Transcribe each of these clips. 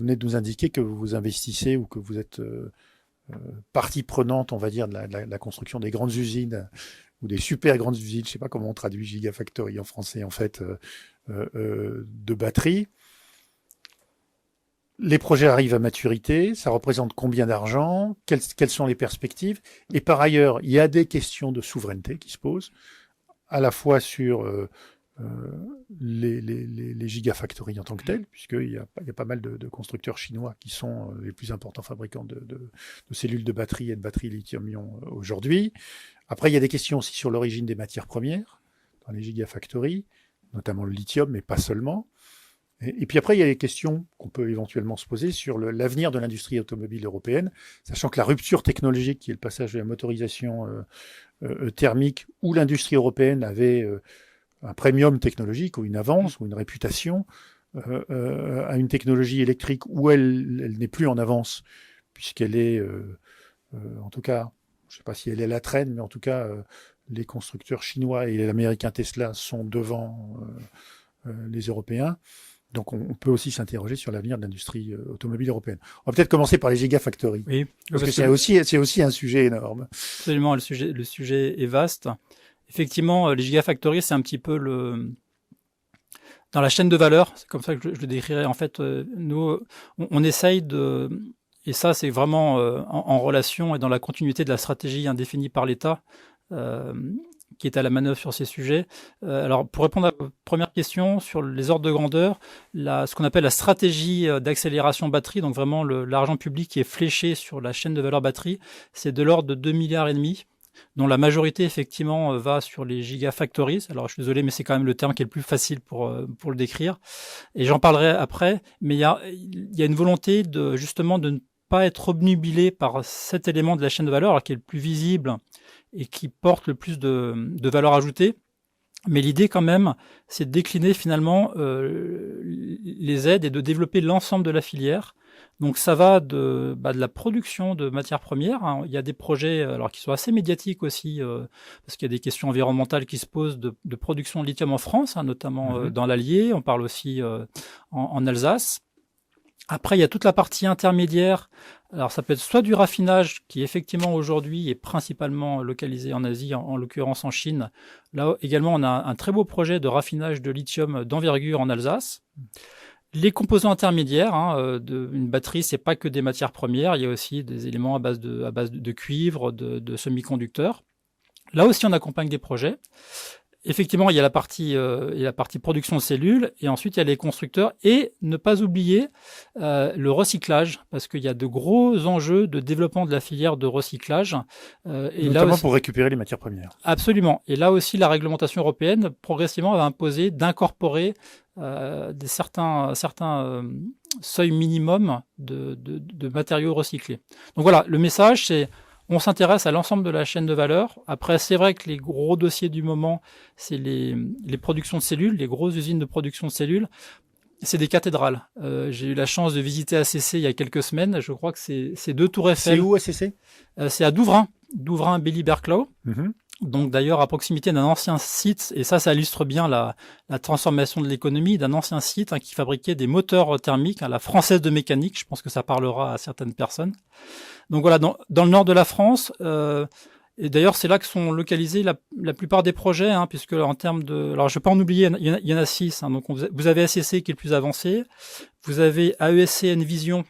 venez de nous indiquer que vous investissez ou que vous êtes partie prenante, on va dire, de la construction des grandes usines ou des super grandes usines, je ne sais pas comment on traduit Gigafactory en français, en fait, de batteries. Les projets arrivent à maturité, ça représente combien d'argent, quelles sont les perspectives, et par ailleurs, il y a des questions de souveraineté qui se posent, à la fois sur les gigafactories en tant que telles, puisqu'il y a pas mal de constructeurs chinois qui sont les plus importants fabricants de cellules de batterie et de batteries lithium-ion aujourd'hui. Après, il y a des questions aussi sur l'origine des matières premières dans les gigafactories, notamment le lithium, mais pas seulement. Et puis après, il y a des questions qu'on peut éventuellement se poser sur l'avenir de l'industrie automobile européenne, sachant que la rupture technologique, qui est le passage de la motorisation thermique, où l'industrie européenne avait un premium technologique, ou une avance, ou une réputation, à une technologie électrique où elle n'est plus en avance, puisqu'elle est, en tout cas, je ne sais pas si elle est à la traîne, mais en tout cas, les constructeurs chinois et l'américain Tesla sont devant les Européens. Donc, on peut aussi s'interroger sur l'avenir de l'industrie automobile européenne. On va peut-être commencer par les gigafactories. Oui, parce que c'est aussi un sujet énorme. Absolument, le sujet est vaste. Effectivement, les gigafactories, c'est un petit peu dans la chaîne de valeur. C'est comme ça que je le décrirais. En fait, nous, on essaye et ça, c'est vraiment en relation et dans la continuité de la stratégie définie par l'État, qui est à la manœuvre sur ces sujets. Alors, pour répondre à la première question sur les ordres de grandeur, ce qu'on appelle la stratégie d'accélération batterie, donc vraiment l'argent public qui est fléché sur la chaîne de valeur batterie, c'est de l'ordre de 2,5 milliards, dont la majorité, effectivement, va sur les gigafactories. Alors, je suis désolé, mais c'est quand même le terme qui est le plus facile pour le décrire. Et j'en parlerai après. Mais il y a une volonté justement de ne pas être obnubilé par cet élément de la chaîne de valeur, alors qui est le plus visible et qui porte le plus de valeur ajoutée. Mais l'idée, quand même, c'est de décliner finalement les aides et de développer l'ensemble de la filière. Donc ça va de la production de matières premières. Il y a des projets alors qui sont assez médiatiques aussi, parce qu'il y a des questions environnementales qui se posent de production de lithium en France, notamment dans l'Allier. On parle aussi en Alsace. Après, il y a toute la partie intermédiaire. Alors, ça peut être soit du raffinage, qui effectivement aujourd'hui est principalement localisé en Asie, en l'occurrence en Chine. Là également, on a un très beau projet de raffinage de lithium d'envergure en Alsace. Les composants intermédiaires d'une batterie, c'est pas que des matières premières. Il y a aussi des éléments à base de cuivre, de semi-conducteurs. Là aussi, on accompagne des projets. Effectivement, il y a la partie production de cellules, et ensuite il y a les constructeurs, et ne pas oublier le recyclage, parce qu'il y a de gros enjeux de développement de la filière de recyclage. Et notamment là aussi, pour récupérer les matières premières. Absolument. Et là aussi, la réglementation européenne progressivement va imposer d'incorporer certains seuils minimums de matériaux recyclés. Donc voilà, le message, c'est on s'intéresse à l'ensemble de la chaîne de valeur. Après, c'est vrai que les gros dossiers du moment, c'est les productions de cellules, les grosses usines de production de cellules. C'est des cathédrales. J'ai eu la chance de visiter ACC il y a quelques semaines. Je crois que c'est 2 tours Eiffel. C'est où ACC ? C'est à Douvrin, Bailly-Berclau. Donc d'ailleurs à proximité d'un ancien site, et ça illustre bien la transformation de l'économie, d'un ancien site qui fabriquait des moteurs thermiques, la Française de mécanique. Je pense que ça parlera à certaines personnes. Donc voilà, dans le nord de la France, et d'ailleurs c'est là que sont localisés la plupart des projets, puisque en termes de... Alors je ne vais pas en oublier, il y en a 6. Donc vous avez ACC qui est le plus avancé, vous avez AESC Envision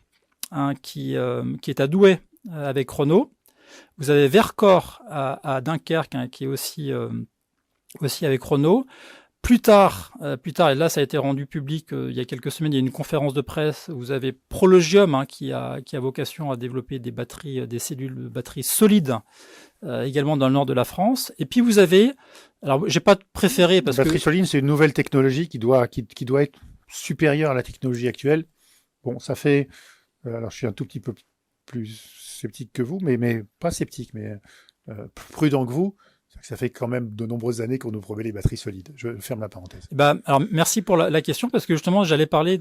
qui est à Douai avec Renault, vous avez Vercors à Dunkerque qui est aussi avec Renault. Plus tard, et là ça a été rendu public il y a quelques semaines, il y a une conférence de presse, vous avez Prologium qui a vocation à développer des cellules de batteries solides, également dans le nord de la France. Et puis vous avez, alors j'ai pas préféré parce que... La batterie solide, c'est une nouvelle technologie qui doit être supérieure à la technologie actuelle. Bon, ça fait... alors je suis un tout petit peu plus sceptique que vous, mais pas sceptique, mais prudent que vous. Ça fait quand même de nombreuses années qu'on nous promet les batteries solides. Je ferme la parenthèse. Alors merci pour la question, parce que justement j'allais parler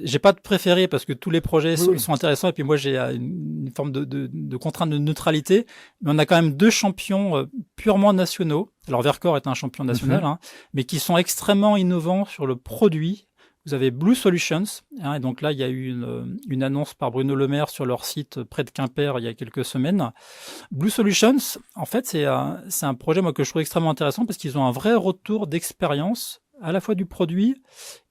j'ai pas de préféré parce que tous les projets sont intéressants, et puis moi j'ai une forme de contrainte de neutralité, mais on a quand même 2 champions purement nationaux. Alors Vercors est un champion national, mais qui sont extrêmement innovants sur le produit. vous avez Blue Solutions, hein, et donc là, il y a eu une annonce par Bruno Le Maire sur leur site près de Quimper il y a quelques semaines. Blue Solutions, en fait, c'est un projet moi que je trouve extrêmement intéressant parce qu'ils ont un vrai retour d'expérience à la fois du produit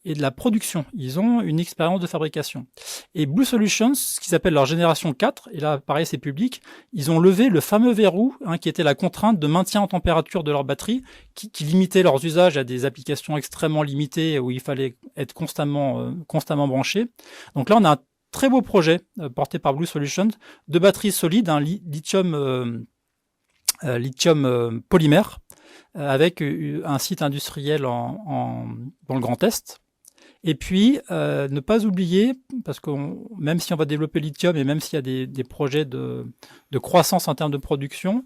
et de la production. Ils ont une expérience de fabrication. Et Blue Solutions, ce qu'ils appellent leur génération 4, et là, pareil, c'est public, ils ont levé le fameux verrou, hein, qui était la contrainte de maintien en température de leur batterie, qui limitait leurs usages à des applications extrêmement limitées où il fallait être constamment branché. Donc là, on a un très beau projet porté par Blue Solutions de batteries solides, un lithium polymère, avec un site industriel dans le Grand Est. Et puis, ne pas oublier, parce que même si on va développer lithium et même s'il y a des projets de croissance en termes de production,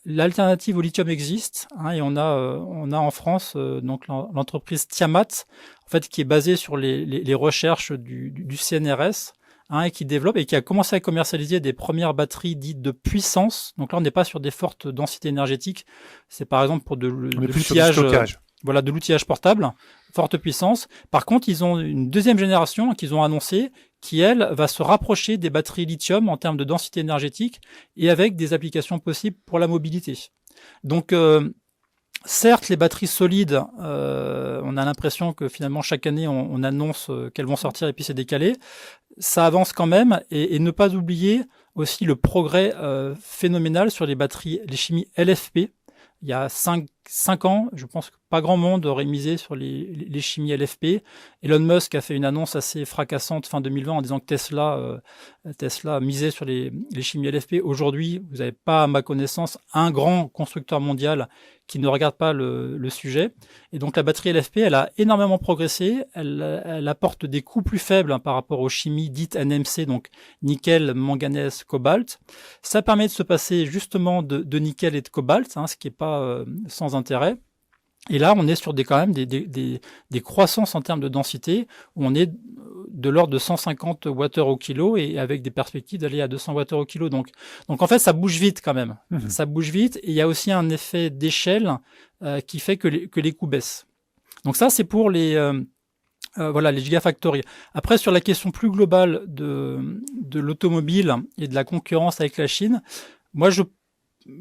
l'alternative au lithium existe, hein, et on a en France donc l'entreprise Tiamat, en fait, qui est basée sur les recherches du CNRS, hein, et qui développe et qui a commencé à commercialiser des premières batteries dites de puissance. Donc là, on n'est pas sur des fortes densités énergétiques. C'est par exemple pour de l'outillage, voilà, de l'outillage portable, forte puissance. Par contre, ils ont une deuxième génération qu'ils ont annoncée, qui elle va se rapprocher des batteries lithium en termes de densité énergétique et avec des applications possibles pour la mobilité. Donc certes, les batteries solides, on a l'impression que finalement chaque année on annonce qu'elles vont sortir et puis c'est décalé. Ça avance quand même, et ne pas oublier aussi le progrès phénoménal sur les batteries, les chimies LFP. Il y a 5 ans, je pense que pas grand monde aurait misé sur les chimies LFP. Elon Musk a fait une annonce assez fracassante fin 2020 en disant que Tesla misait sur les chimies LFP. Aujourd'hui, vous n'avez pas, à ma connaissance, un grand constructeur mondial qui ne regarde pas le sujet. Et donc la batterie LFP, elle a énormément progressé. Elle apporte des coûts plus faibles, hein, par rapport aux chimies dites NMC, donc nickel, manganèse, cobalt. Ça permet de se passer justement de nickel et de cobalt, hein, ce qui n'est pas sans intérêt. Et là, on est sur quand même des croissances en termes de densité, où on est de l'ordre de 150 Wh au kilo et avec des perspectives d'aller à 200 Wh au kilo. Donc en fait, ça bouge vite quand même. Mmh. Ça bouge vite, et il y a aussi un effet d'échelle qui fait que les coûts baissent. Donc ça, c'est pour les gigafactories. Après, sur la question plus globale de l'automobile et de la concurrence avec la Chine, moi, je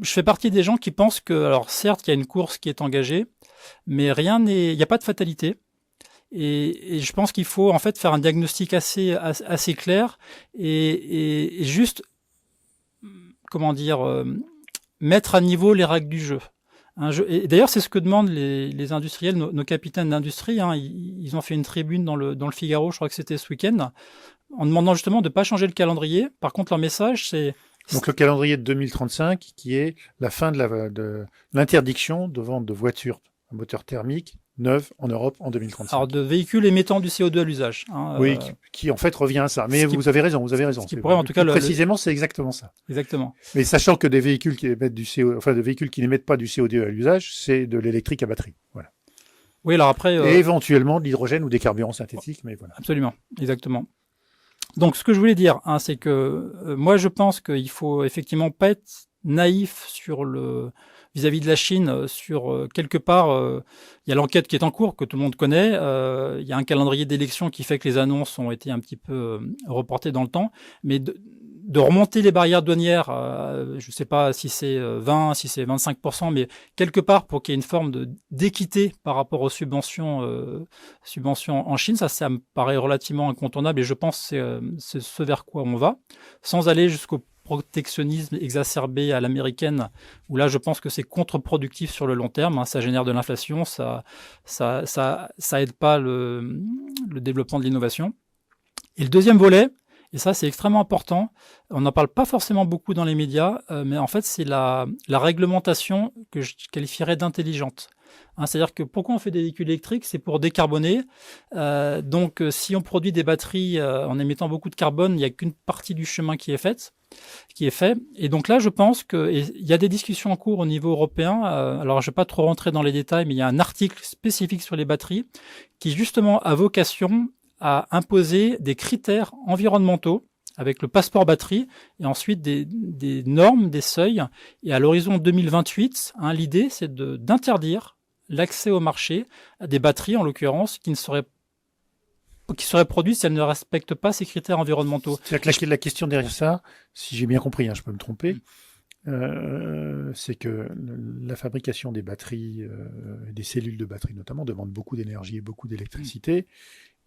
fais partie des gens qui pensent que, alors certes, il y a une course qui est engagée, mais il n'y a pas de fatalité. Et je pense qu'il faut en fait faire un diagnostic assez clair et juste, mettre à niveau les règles du jeu. Et d'ailleurs, c'est ce que demandent les industriels, nos capitaines d'industrie. Hein, ils ont fait une tribune dans le Figaro, je crois que c'était ce week-end, en demandant justement de ne pas changer le calendrier. Par contre, leur message, c'est... Donc le calendrier de 2035, qui est la fin de l'interdiction de vente de voitures à moteur thermique neuves en Europe en 2035. Alors de véhicules émettant du CO2 à l'usage. Hein, oui, qui en fait revient à ça. Mais vous avez raison. Ce qui pourrait, en tout cas, précisément, c'est exactement ça. Exactement. Mais sachant que des véhicules qui émettent des véhicules qui n'émettent pas du CO2 à l'usage, c'est de l'électrique à batterie. Voilà. Oui, alors après. Et éventuellement de l'hydrogène ou des carburants synthétiques, mais voilà. Absolument, exactement. Donc, ce que je voulais dire, hein, c'est que moi, je pense qu'il faut effectivement pas être naïf sur vis-à-vis de la Chine, sur quelque part, il y a l'enquête qui est en cours, que tout le monde connaît. Il y a un calendrier d'élection qui fait que les annonces ont été un petit peu reportées dans le temps. Mais de remonter les barrières douanières, je ne sais pas si c'est 20, si c'est 25%, mais quelque part pour qu'il y ait une forme d'équité par rapport aux subventions en Chine, ça me paraît relativement incontournable, et je pense que c'est ce vers quoi on va, sans aller jusqu'au protectionnisme exacerbé à l'américaine, où là je pense que c'est contre-productif sur le long terme, hein, ça génère de l'inflation, ça aide pas le développement de l'innovation. Et le deuxième volet, et ça c'est extrêmement important, on n'en parle pas forcément beaucoup dans les médias, mais en fait c'est la réglementation que je qualifierais d'intelligente. Hein, c'est-à-dire que pourquoi on fait des véhicules électriques, c'est pour décarboner. Donc si on produit des batteries en émettant beaucoup de carbone, il n'y a qu'une partie du chemin qui est fait. Et donc là, je pense qu'il y a des discussions en cours au niveau européen. Alors, je ne vais pas trop rentrer dans les détails, mais il y a un article spécifique sur les batteries qui, justement, a vocation à imposer des critères environnementaux avec le passeport batterie et ensuite des normes, des seuils. Et à l'horizon 2028, hein, l'idée, c'est d'interdire l'accès au marché à des batteries, en l'occurrence, qui ne seraient qui serait produite si elle ne respecte pas ces critères environnementaux. C'est-à-dire que la question derrière ça, si j'ai bien compris, hein, je peux me tromper, c'est que la fabrication des batteries, des cellules de batterie notamment, demande beaucoup d'énergie et beaucoup d'électricité.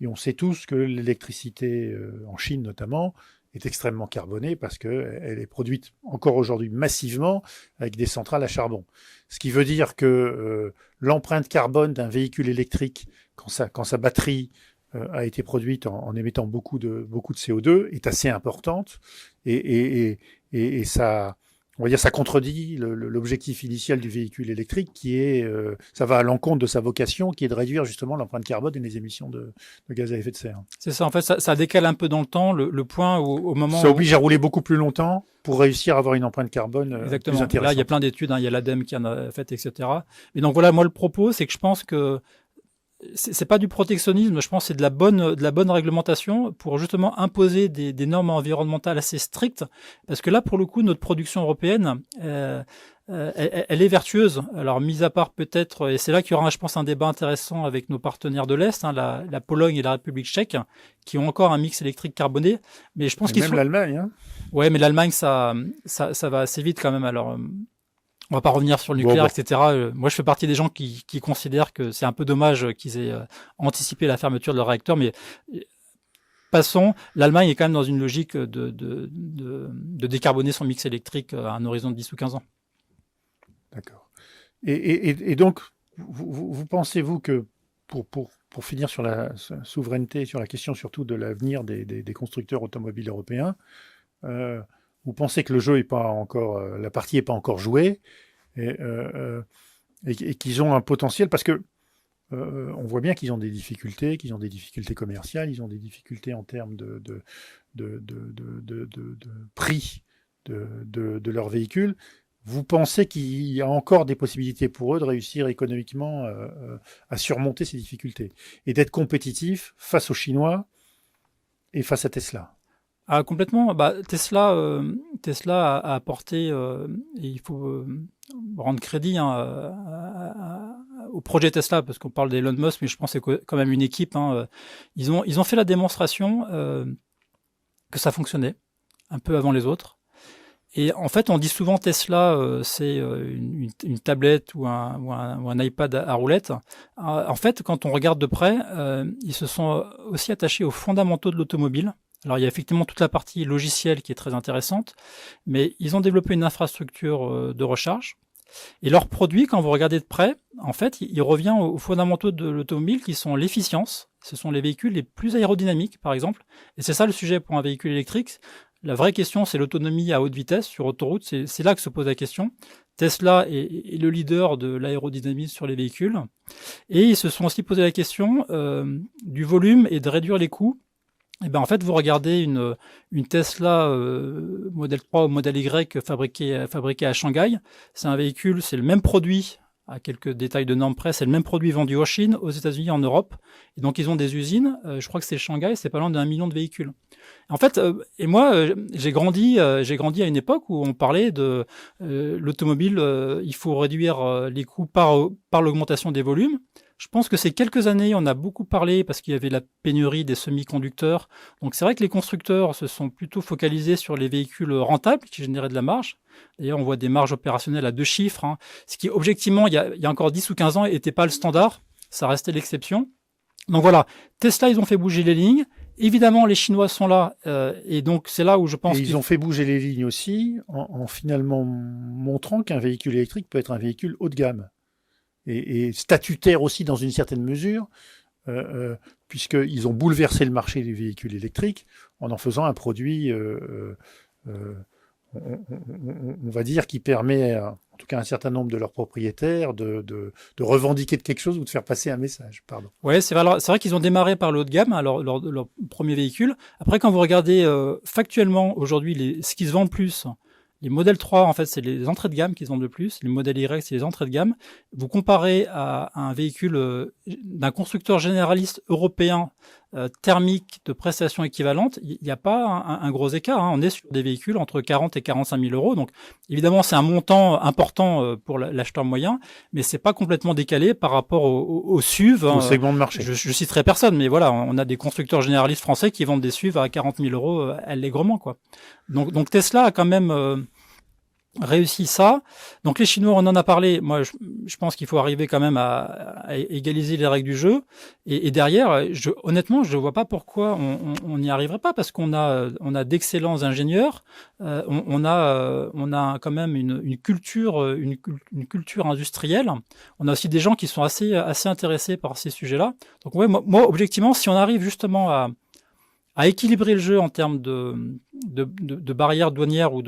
Et on sait tous que l'électricité, en Chine notamment, est extrêmement carbonée parce qu'elle est produite encore aujourd'hui massivement avec des centrales à charbon. Ce qui veut dire que l'empreinte carbone d'un véhicule électrique, quand sa batterie a été produite en émettant beaucoup de CO2, est assez importante et ça, on va dire, ça contredit l'objectif initial du véhicule électrique qui est, ça va à l'encontre de sa vocation qui est de réduire justement l'empreinte carbone et les émissions de gaz à effet de serre. C'est ça, en fait, ça décale un peu dans le temps le point où, au moment... Ça oblige à rouler beaucoup plus longtemps pour réussir à avoir une empreinte carbone Exactement. plus intéressante. Là, il y a plein d'études, hein, il y a l'ADEME qui en a fait, etc. Et donc voilà, moi le propos, c'est que je pense que c'est pas du protectionnisme, je pense que c'est de la bonne réglementation pour justement imposer des normes environnementales assez strictes, parce que là, pour le coup, notre production européenne, elle est vertueuse. Alors, mis à part peut-être, et c'est là qu'il y aura, je pense, un débat intéressant avec nos partenaires de l'Est, hein, la Pologne et la République tchèque, qui ont encore un mix électrique carboné, mais je pense qu'ils même l'Allemagne, hein. Ouais, mais l'Allemagne, ça va assez vite quand même. Alors, on va pas revenir sur le nucléaire, etc. Moi, je fais partie des gens qui considèrent que c'est un peu dommage qu'ils aient anticipé la fermeture de leur réacteur, mais passons. L'Allemagne est quand même dans une logique de décarboner son mix électrique à un horizon de 10 ou 15 ans. D'accord. Et donc, vous pensez-vous que pour finir sur la souveraineté, sur la question surtout de l'avenir des constructeurs automobiles européens, vous pensez que le jeu est pas encore, la partie est pas encore jouée et qu'ils ont un potentiel parce que on voit bien qu'ils ont des difficultés commerciales, ils ont des difficultés en termes de prix de leurs véhicules. Vous pensez qu'il y a encore des possibilités pour eux de réussir économiquement à surmonter ces difficultés et d'être compétitifs face aux Chinois et face à Tesla? Ah, complètement. Tesla a apporté, et il faut rendre crédit au projet Tesla, parce qu'on parle d'Elon Musk, mais je pense que c'est quand même une équipe. Ils ont fait la démonstration que ça fonctionnait un peu avant les autres. Et en fait, on dit souvent Tesla, c'est une tablette ou un iPad à roulette. En fait, quand on regarde de près, ils se sont aussi attachés aux fondamentaux de l'automobile. Alors, il y a effectivement toute la partie logicielle qui est très intéressante, mais ils ont développé une infrastructure de recharge. Et leur produit, quand vous regardez de près, en fait, il revient aux fondamentaux de l'automobile qui sont l'efficience. Ce sont les véhicules les plus aérodynamiques, par exemple. Et c'est ça le sujet pour un véhicule électrique. La vraie question, c'est l'autonomie à haute vitesse sur autoroute. C'est là que se pose la question. Tesla est le leader de l'aérodynamisme sur les véhicules. Et ils se sont aussi posé la question du volume et de réduire les coûts. Et ben en fait, vous regardez une Tesla Model 3 ou Model Y fabriquée à Shanghai. C'est un véhicule, c'est le même produit, à quelques détails de normes près, c'est le même produit vendu en Chine, aux États-Unis, en Europe. Et donc ils ont des usines. Je crois que c'est Shanghai, c'est pas loin d'1 million de véhicules. En fait, et moi, j'ai grandi à une époque où on parlait de l'automobile. Il faut réduire les coûts par l'augmentation des volumes. Je pense que ces quelques années, on a beaucoup parlé parce qu'il y avait la pénurie des semi-conducteurs. Donc c'est vrai que les constructeurs se sont plutôt focalisés sur les véhicules rentables qui généraient de la marge. D'ailleurs, on voit des marges opérationnelles à 2 chiffres, ce qui, objectivement, il y a encore 10 ou 15 ans, n'était pas le standard. Ça restait l'exception. Donc voilà, Tesla, ils ont fait bouger les lignes. Évidemment, les Chinois sont là, et donc c'est là où je pense qu'ils ont fait bouger les lignes aussi, en finalement montrant qu'un véhicule électrique peut être un véhicule haut de gamme. Et statutaire aussi dans une certaine mesure, puisqu'ils ont bouleversé le marché du véhicule électrique en faisant un produit, on va dire, qui permet, en tout cas à un certain nombre de leurs propriétaires, de revendiquer de quelque chose ou de faire passer un message. Pardon. Ouais, c'est vrai qu'ils ont démarré par le haut de gamme, leur premier véhicule. Après, quand vous regardez factuellement aujourd'hui ce qui se vend le plus, les Model 3, en fait, c'est les entrées de gamme qu'ils vendent le plus. Les Model Y, c'est les entrées de gamme. Vous comparez à un véhicule d'un constructeur généraliste européen thermique de prestations équivalentes, il n'y a pas un gros écart. On est sur des véhicules entre 40 et 45 000 euros. Donc, évidemment, c'est un montant important pour l'acheteur moyen, mais c'est pas complètement décalé par rapport au SUV. Au segment de marché. Je citerai personne, mais voilà, on a des constructeurs généralistes français qui vendent des SUV à 40 000 euros allègrement, quoi. Donc Tesla a quand même réussi ça. Donc les Chinois, on en a parlé. Moi, je pense qu'il faut arriver quand même à égaliser les règles du jeu. Et derrière, honnêtement, je ne vois pas pourquoi on n'y arriverait pas, parce qu'on a d'excellents ingénieurs. On a quand même une culture industrielle. On a aussi des gens qui sont assez intéressés par ces sujets-là. Donc ouais, moi, objectivement, si on arrive justement à équilibrer le jeu en termes de barrières douanières ou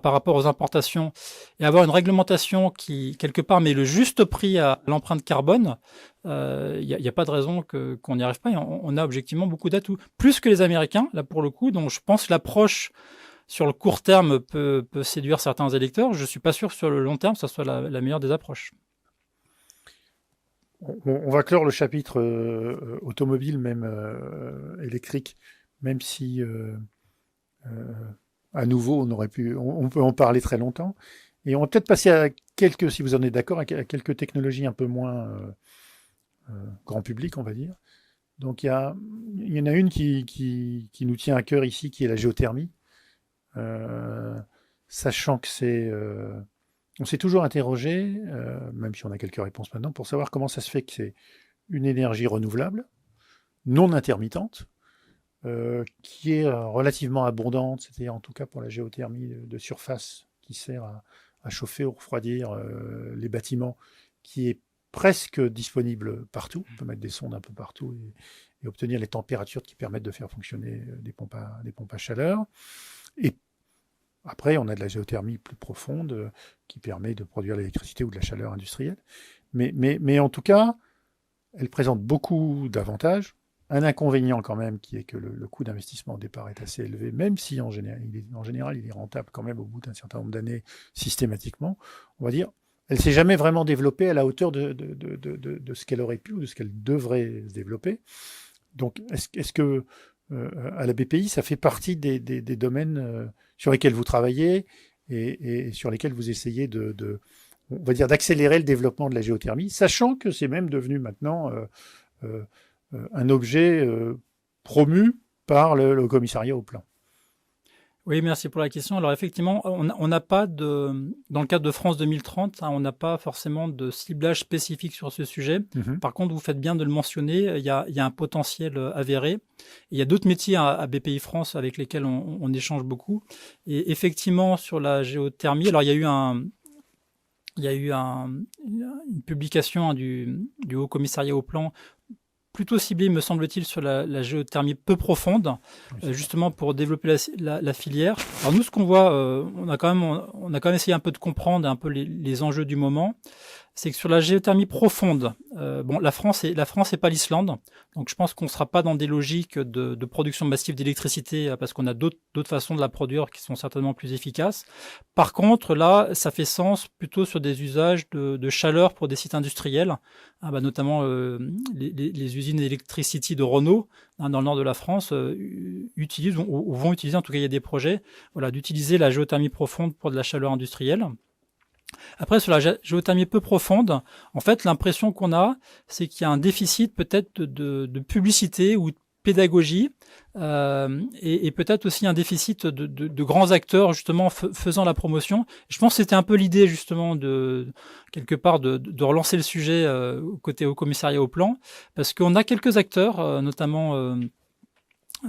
par rapport aux importations, et avoir une réglementation qui, quelque part, met le juste prix à l'empreinte carbone, il n'y a pas de raison qu'on n'y arrive pas. Et on a objectivement beaucoup d'atouts. Plus que les Américains, là, pour le coup. Donc, je pense que l'approche sur le court terme peut séduire certains électeurs. Je ne suis pas sûr que sur le long terme, ça soit la meilleure des approches. On va clore le chapitre automobile, même électrique, même si... à nouveau, on peut en parler très longtemps. Et on va peut-être passer à si vous en êtes d'accord, à quelques technologies un peu moins grand public, on va dire. Donc il y en a une qui nous tient à cœur ici, qui est la géothermie. Sachant que on s'est toujours interrogé, même si on a quelques réponses maintenant, pour savoir comment ça se fait que c'est une énergie renouvelable, non intermittente, qui est relativement abondante, c'est-à-dire en tout cas pour la géothermie de surface qui sert à chauffer ou refroidir les bâtiments, qui est presque disponible partout. On peut mettre des sondes un peu partout et obtenir les températures qui permettent de faire fonctionner des pompes à chaleur. Et après, on a de la géothermie plus profonde qui permet de produire l'électricité ou de la chaleur industrielle. Mais en tout cas, elle présente beaucoup d'avantages. Un inconvénient quand même, qui est que le coût d'investissement au départ est assez élevé, même si en général, il est rentable quand même au bout d'un certain nombre d'années systématiquement. On va dire, elle ne s'est jamais vraiment développée à la hauteur de ce qu'elle aurait pu ou de ce qu'elle devrait se développer. Donc, est-ce que à la BPI, ça fait partie des domaines sur lesquels vous travaillez et sur lesquels vous essayez on va dire, d'accélérer le développement de la géothermie, sachant que c'est même devenu maintenant un objet promu par le commissariat au plan. Oui, merci pour la question. Alors effectivement, on n'a pas dans le cadre de France 2030, on n'a pas forcément de ciblage spécifique sur ce sujet. Par contre, vous faites bien de le mentionner, il y a un potentiel avéré. Il y a d'autres métiers à BPI France avec lesquels on échange beaucoup. Et effectivement, sur la géothermie, alors il y a eu une publication du Haut Commissariat au plan, plutôt ciblé, me semble-t-il, sur la géothermie peu profonde, justement pour développer la filière. Alors nous, ce qu'on voit, on a quand même essayé un peu de comprendre un peu les enjeux du moment. C'est que sur la géothermie profonde, la France est pas l'Islande, donc je pense qu'on sera pas dans des logiques de production massive d'électricité parce qu'on a d'autres façons de la produire qui sont certainement plus efficaces. Par contre, là, ça fait sens plutôt sur des usages de chaleur pour des sites industriels, notamment les usines Electricity de Renault dans le nord de la France utilisent ou vont utiliser, en tout cas il y a des projets, d'utiliser la géothermie profonde pour de la chaleur industrielle. Après, sur la géothermie peu profonde, en fait, l'impression qu'on a, c'est qu'il y a un déficit peut-être de publicité ou de pédagogie et peut-être aussi un déficit de grands acteurs justement faisant la promotion. Je pense que c'était un peu l'idée justement quelque part de relancer le sujet côté au commissariat au plan, parce qu'on a quelques acteurs, notamment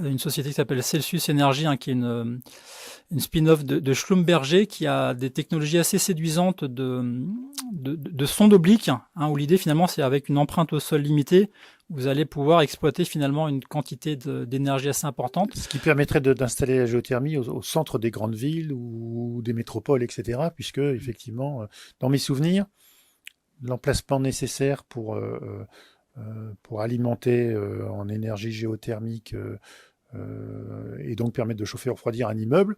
une société qui s'appelle Celsius Energy, qui est une spin-off de Schlumberger, qui a des technologies assez séduisantes de sonde oblique, où l'idée finalement c'est avec une empreinte au sol limitée, vous allez pouvoir exploiter finalement une quantité d'énergie assez importante. Ce qui permettrait d'installer la géothermie au centre des grandes villes ou des métropoles, etc. Puisque effectivement, dans mes souvenirs, l'emplacement nécessaire pour alimenter en énergie géothermique et donc permettre de chauffer ou refroidir un immeuble,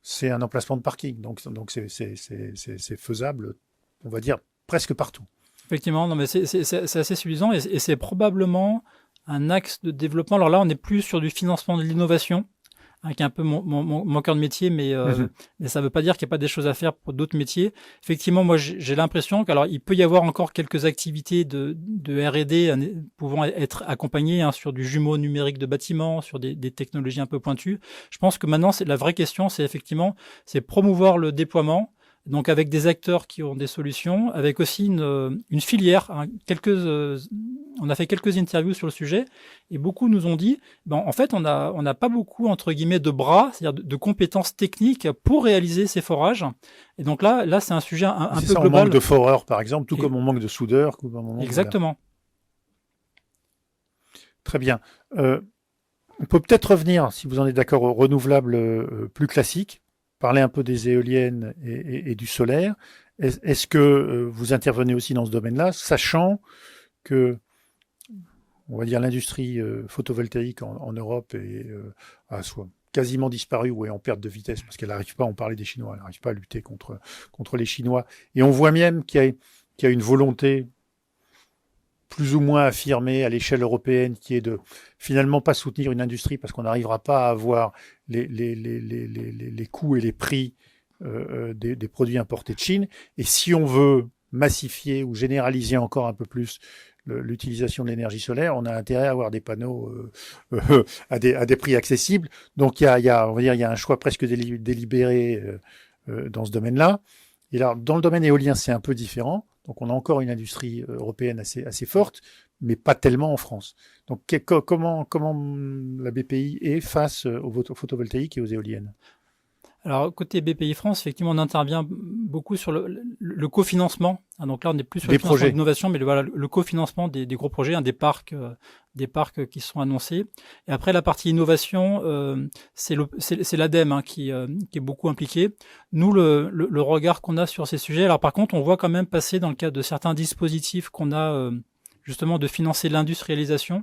c'est un emplacement de parking. Donc c'est faisable, on va dire, presque partout. Effectivement, non, mais c'est assez suffisant et c'est probablement un axe de développement. Alors là, on est plus sur du financement de l'innovation, hein, qui est un peu mon cœur de métier, mais ça ne veut pas dire qu'il n'y a pas des choses à faire pour d'autres métiers. Effectivement, moi, j'ai l'impression qu'alors il peut y avoir encore quelques activités de R&D pouvant être accompagnées, hein, sur du jumeau numérique de bâtiments, sur des technologies un peu pointues. Je pense que maintenant, la vraie question, c'est effectivement, c'est promouvoir le déploiement. Donc avec des acteurs qui ont des solutions, avec aussi une filière. Hein, on a fait quelques interviews sur le sujet et beaucoup nous ont dit, en fait, on n'a pas beaucoup entre guillemets de bras, c'est-à-dire de compétences techniques pour réaliser ces forages. Et donc là, c'est un sujet un peu global. On manque de foreurs, par exemple, tout comme on manque de soudeurs. Exactement. Très bien. On peut peut-être revenir, si vous en êtes d'accord, aux renouvelables plus classiques. Parler un peu des éoliennes et du solaire. Est-ce que vous intervenez aussi dans ce domaine-là, sachant que, on va dire, l'industrie photovoltaïque en Europe a soit quasiment disparu ou est en perte de vitesse parce qu'elle n'arrive pas, on parlait des Chinois, elle n'arrive pas à lutter contre les Chinois. Et on voit même qu'il y a une volonté plus ou moins affirmée à l'échelle européenne qui est de finalement pas soutenir une industrie parce qu'on n'arrivera pas à avoir les coûts et les prix des produits importés de Chine. Et si on veut massifier ou généraliser encore un peu plus l'utilisation de l'énergie solaire, on a intérêt à avoir des panneaux à des prix accessibles. Donc on va dire, il y a un choix presque délibéré dans ce domaine-là. Et là, dans le domaine éolien, c'est un peu différent. Donc, on a encore une industrie européenne assez forte, mais pas tellement en France. Donc, comment la BPI est face aux photovoltaïques et aux éoliennes ? Alors, côté BPI France, effectivement, on intervient beaucoup sur le cofinancement. Donc là, on n'est plus sur les le financement projets d'innovation, mais le cofinancement des gros projets, hein, des parcs qui sont annoncés. Et après, la partie innovation, c'est l'ADEME, hein, qui est beaucoup impliqué. Nous, le regard qu'on a sur ces sujets, alors par contre, on voit quand même passer dans le cadre de certains dispositifs qu'on a justement de financer l'industrialisation,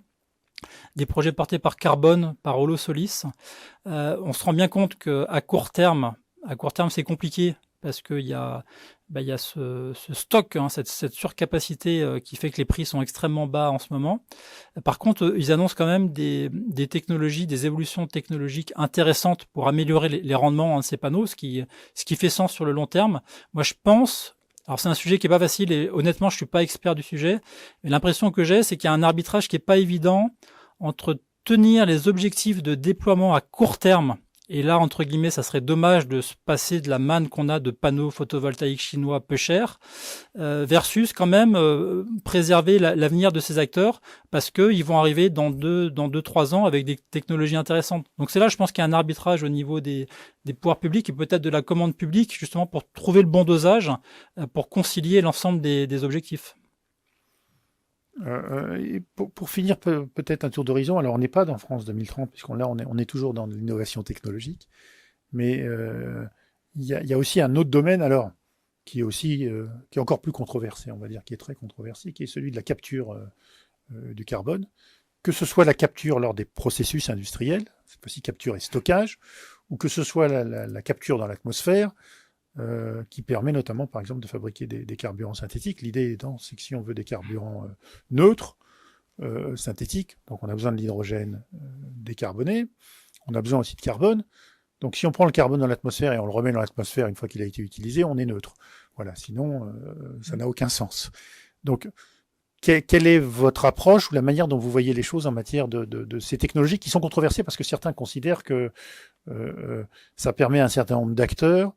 des projets portés par Carbone, par Holosolis. On se rend bien compte qu'à court terme, c'est compliqué parce qu'il y a ce stock, hein, cette surcapacité qui fait que les prix sont extrêmement bas en ce moment. Par contre, ils annoncent quand même des technologies, des évolutions technologiques intéressantes pour améliorer les rendements, hein, de ces panneaux, ce qui fait sens sur le long terme. Moi, je pense... Alors c'est un sujet qui est pas facile et honnêtement je suis pas expert du sujet, mais l'impression que j'ai c'est qu'il y a un arbitrage qui est pas évident entre tenir les objectifs de déploiement à court terme, et là entre guillemets ça serait dommage de se passer de la manne qu'on a de panneaux photovoltaïques chinois peu chers, versus quand même préserver l'avenir de ces acteurs parce qu'ils vont arriver dans 2-3 ans avec des technologies intéressantes. Donc c'est là je pense qu'il y a un arbitrage au niveau des pouvoirs publics et peut-être de la commande publique justement pour trouver le bon dosage pour concilier l'ensemble des objectifs. Et pour finir, peut-être un tour d'horizon. Alors, on n'est pas dans France 2030, on est toujours dans l'innovation technologique. Mais il y a aussi un autre domaine, alors, qui est encore plus controversé, on va dire, qui est très controversé, qui est celui de la capture du carbone. Que ce soit la capture lors des processus industriels, cette fois-ci capture et stockage, ou que ce soit la capture dans l'atmosphère, qui permet notamment, par exemple, de fabriquer des carburants synthétiques. L'idée étant, c'est que si on veut des carburants neutres, synthétiques, donc on a besoin de l'hydrogène décarboné, on a besoin aussi de carbone. Donc si on prend le carbone dans l'atmosphère et on le remet dans l'atmosphère une fois qu'il a été utilisé, on est neutre. Voilà, sinon, ça n'a aucun sens. Donc, quelle est votre approche ou la manière dont vous voyez les choses en matière de ces technologies qui sont controversées parce que certains considèrent que ça permet à un certain nombre d'acteurs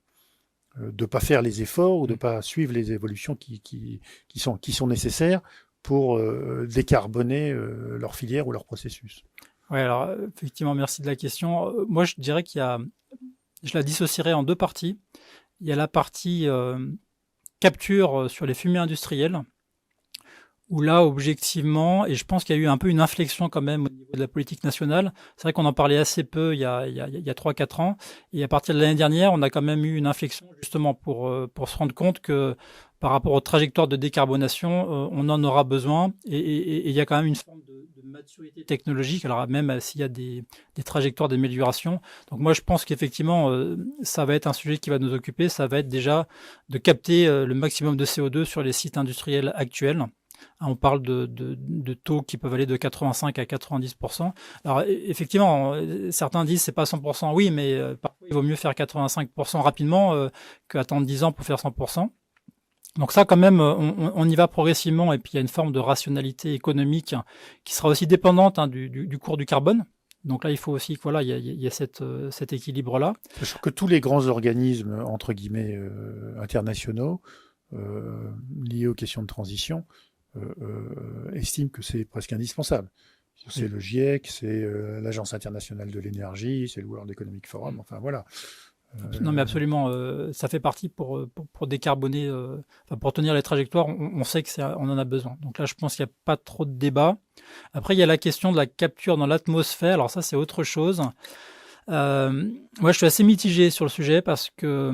de pas faire les efforts ou de pas suivre les évolutions qui sont nécessaires pour décarboner leur filière ou leur processus. Oui, alors effectivement, merci de la question. Moi, je dirais je la dissocierais en deux parties. Il y a la partie capture sur les fumées industrielles, où là, objectivement, et je pense qu'il y a eu un peu une inflexion quand même au niveau de la politique nationale. C'est vrai qu'on en parlait assez peu il y a 3-4 ans. Et à partir de l'année dernière, on a quand même eu une inflexion justement pour se rendre compte que par rapport aux trajectoires de décarbonation, on en aura besoin. Et il y a quand même une forme de maturité technologique, alors même s'il y a des trajectoires d'amélioration. Donc moi, je pense qu'effectivement, ça va être un sujet qui va nous occuper. Ça va être déjà de capter le maximum de CO2 sur les sites industriels actuels. On parle de taux qui peuvent aller de 85 à 90%. Alors effectivement, certains disent c'est pas 100%, oui, mais parfois il vaut mieux faire 85% rapidement qu'attendre 10 ans pour faire 100%. Donc ça, quand même, on y va progressivement, et puis il y a une forme de rationalité économique qui sera aussi dépendante du cours du carbone. Donc là, il faut aussi il y a cet équilibre-là. Sachant que tous les grands organismes, entre guillemets, internationaux, liés aux questions de transition, estiment que c'est presque indispensable. C'est le GIEC, c'est l'Agence internationale de l'énergie, c'est le World Economic Forum, enfin voilà. Non mais absolument, ça fait partie pour décarboner, pour tenir les trajectoires, on sait on en a besoin. Donc là je pense qu'il n'y a pas trop de débat. Après il y a la question de la capture dans l'atmosphère, alors ça c'est autre chose. Moi je suis assez mitigé sur le sujet parce que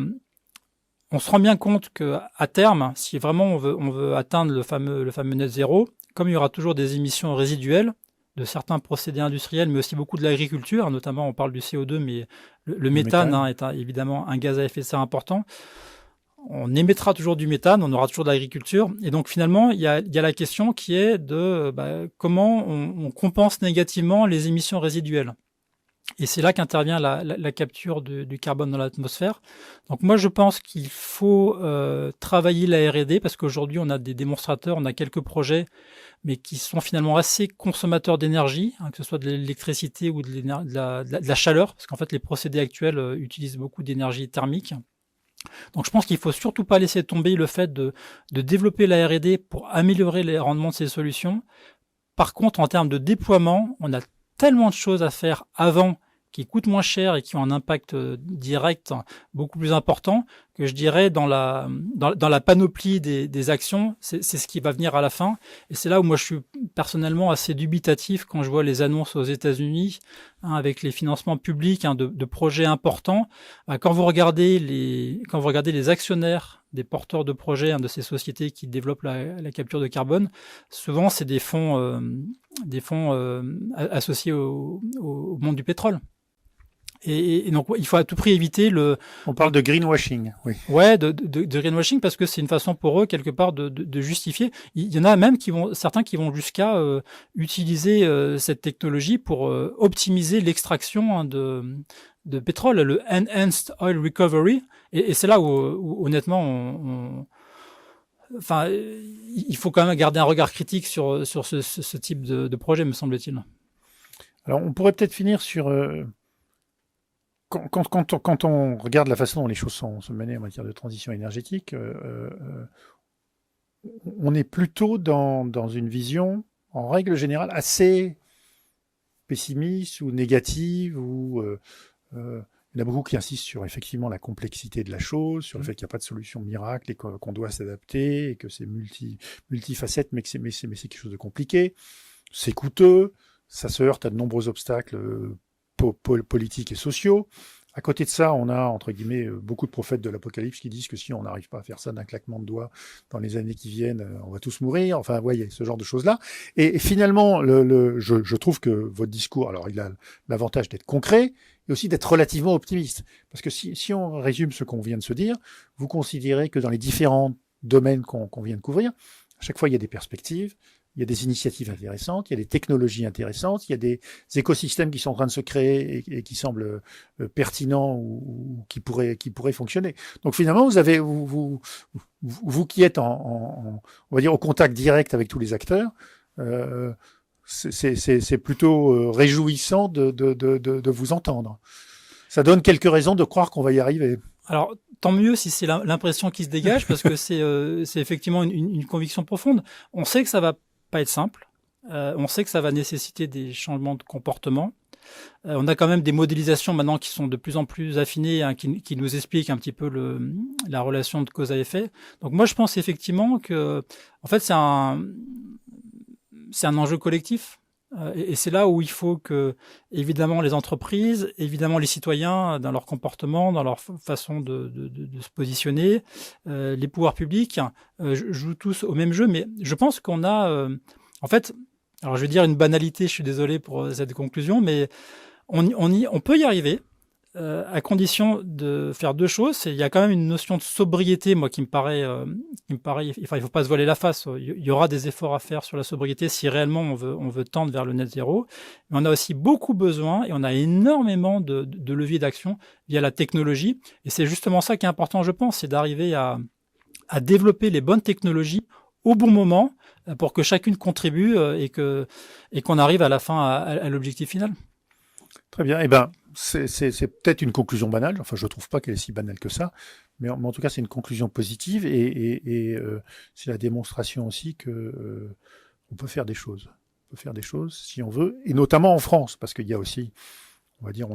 on se rend bien compte que à terme, si vraiment on veut atteindre le fameux net zéro, comme il y aura toujours des émissions résiduelles de certains procédés industriels, mais aussi beaucoup de l'agriculture, notamment on parle du CO2, mais le méthane est évidemment un gaz à effet de serre important. On émettra toujours du méthane, on aura toujours de l'agriculture, et donc finalement il y a la question qui est de comment on compense négativement les émissions résiduelles. Et c'est là qu'intervient la capture du carbone dans l'atmosphère. Donc moi, je pense qu'il faut travailler la R&D parce qu'aujourd'hui, on a des démonstrateurs, on a quelques projets, mais qui sont finalement assez consommateurs d'énergie, que ce soit de l'électricité ou de la chaleur, parce qu'en fait, les procédés actuels utilisent beaucoup d'énergie thermique. Donc je pense qu'il faut surtout pas laisser tomber le fait de développer la R&D pour améliorer les rendements de ces solutions. Par contre, en termes de déploiement, on a tellement de choses à faire avant qui coûtent moins cher et qui ont un impact direct beaucoup plus important que je dirais dans la panoplie des actions, c'est ce qui va venir à la fin. Et c'est là où moi je suis personnellement assez dubitatif quand je vois les annonces aux États-Unis avec les financements publics de projets importants. Quand vous regardez les actionnaires des porteurs de projets de ces sociétés qui développent la capture de carbone, souvent c'est des fonds associés au monde du pétrole. Et donc il faut à tout prix éviter On parle de greenwashing, oui. Ouais, de greenwashing parce que c'est une façon pour eux quelque part de justifier. Il y en a même certains qui vont jusqu'à utiliser cette technologie pour optimiser l'extraction de pétrole, le Enhanced Oil Recovery. Et c'est là où honnêtement enfin, il faut quand même garder un regard critique sur ce type de projet, me semble-t-il. Alors on pourrait peut-être finir sur quand on regarde la façon dont les choses sont menées en matière de transition énergétique, on est plutôt dans une vision, en règle générale, assez pessimiste ou négative, ou il y en a beaucoup qui insistent sur effectivement la complexité de la chose, sur le fait qu'il n'y a pas de solution miracle et qu'on doit s'adapter, et que c'est multifacette, mais que c'est quelque chose de compliqué, c'est coûteux, ça se heurte à de nombreux obstacles politiques et sociaux. À côté de ça, on a, entre guillemets, beaucoup de prophètes de l'apocalypse qui disent que si on n'arrive pas à faire ça d'un claquement de doigts dans les années qui viennent, on va tous mourir. Enfin, vous voyez, ce genre de choses-là. Et finalement, je trouve que votre discours, alors il a l'avantage d'être concret et aussi d'être relativement optimiste. Parce que si on résume ce qu'on vient de se dire, vous considérez que dans les différents domaines qu'on vient de couvrir, à chaque fois, il y a des perspectives, il y a des initiatives intéressantes, il y a des technologies intéressantes, il y a des écosystèmes qui sont en train de se créer et qui semblent pertinents ou qui pourraient fonctionner. Donc finalement, vous avez vous qui êtes on va dire au contact direct avec tous les acteurs, c'est plutôt réjouissant de vous entendre. Ça donne quelques raisons de croire qu'on va y arriver. Alors, tant mieux si c'est l'impression qui se dégage, parce que c'est effectivement une conviction profonde. On sait que ça va pas être simple. On sait que ça va nécessiter des changements de comportement. On a quand même des modélisations maintenant qui sont de plus en plus affinées, qui nous expliquent un petit peu la relation de cause à effet. Donc moi, je pense effectivement que, en fait, c'est un enjeu collectif. Et c'est là où il faut que, évidemment, les entreprises, évidemment les citoyens, dans leur comportement, dans leur façon de se positionner, les pouvoirs publics, jouent tous au même jeu. Mais je pense qu'on a, en fait, alors je vais dire une banalité, je suis désolé pour cette conclusion, mais on peut y arriver. à condition de faire deux choses. Il y a quand même une notion de sobriété, moi, qui me paraît, il faut pas se voiler la face. Il y aura des efforts à faire sur la sobriété si réellement on veut tendre vers le net zéro. Mais on a aussi beaucoup besoin et on a énormément de leviers d'action via la technologie. Et c'est justement ça qui est important, je pense, c'est d'arriver à développer les bonnes technologies au bon moment pour que chacune contribue et qu'on arrive à la fin à l'objectif final. Très bien. Eh ben, c'est peut-être une conclusion banale. Enfin, je trouve pas qu'elle est si banale que ça. Mais en tout cas, c'est une conclusion positive et c'est la démonstration aussi que on peut faire des choses. On peut faire des choses si on veut, et notamment en France, parce qu'il y a aussi, on va dire,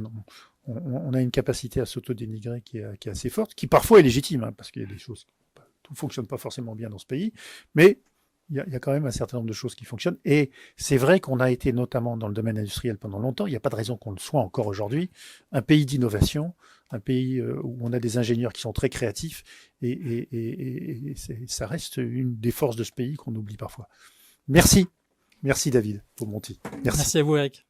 on a une capacité à s'auto-dénigrer qui est assez forte, qui parfois est légitime, hein, parce qu'il y a des choses, tout fonctionne pas forcément bien dans ce pays, mais il y a quand même un certain nombre de choses qui fonctionnent. Et c'est vrai qu'on a été, notamment dans le domaine industriel pendant longtemps, il n'y a pas de raison qu'on le soit encore aujourd'hui, un pays d'innovation, un pays où on a des ingénieurs qui sont très créatifs, et ça reste une des forces de ce pays qu'on oublie parfois. Merci. Merci David, pour Monty. Merci. Merci à vous Eric.